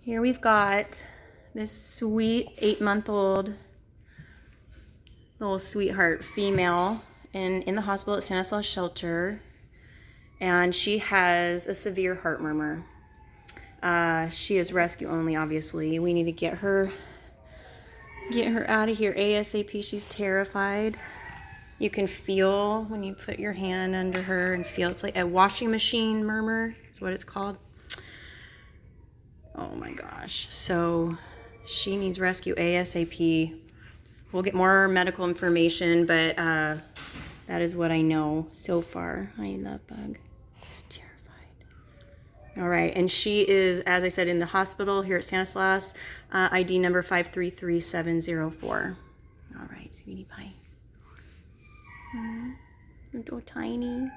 Here we've got this sweet 8-month-old little sweetheart female in the hospital at Stanislaus Shelter, and she has a severe heart murmur. She is rescue only, obviously. We need to get her out of here ASAP. She's terrified. You can feel when you put your hand under her and feel it's like a washing machine murmur. That's what it's called. Oh my gosh. So she needs rescue ASAP. We'll get more medical information, but that is what I know so far. I love Bug. She's terrified. All right, and she is, as I said, in the hospital here at Stanislaus, ID number 533704. All right, sweetie pie. Little tiny.